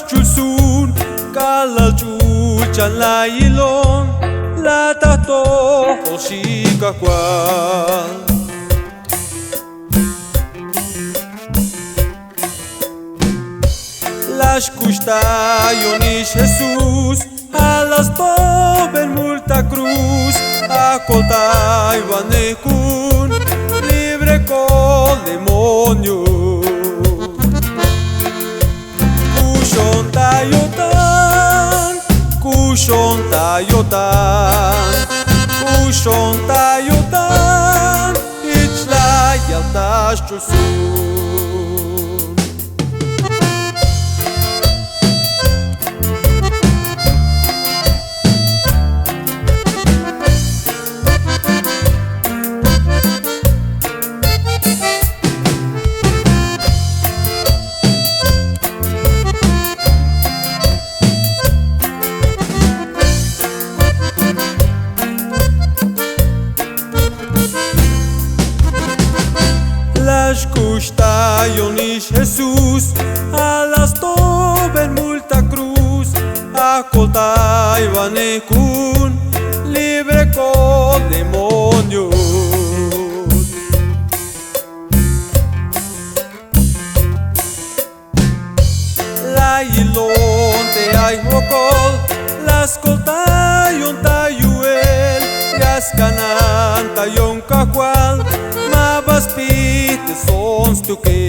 chulsun kalal chulchan la ilon la tato hoshika kwal las custayonis Jesús a las toben multa cruz a coltai vanekun libre con demonio kushon tayotan kushon tayotan kushon tayotan ichla yaltash chusun las custayonis Jesús a las toben multa cruz a coltai vanekun libre con demonios la ilon te ay hokol las coltayon tayuel yascanan tayon kakwal Baspite sons tu que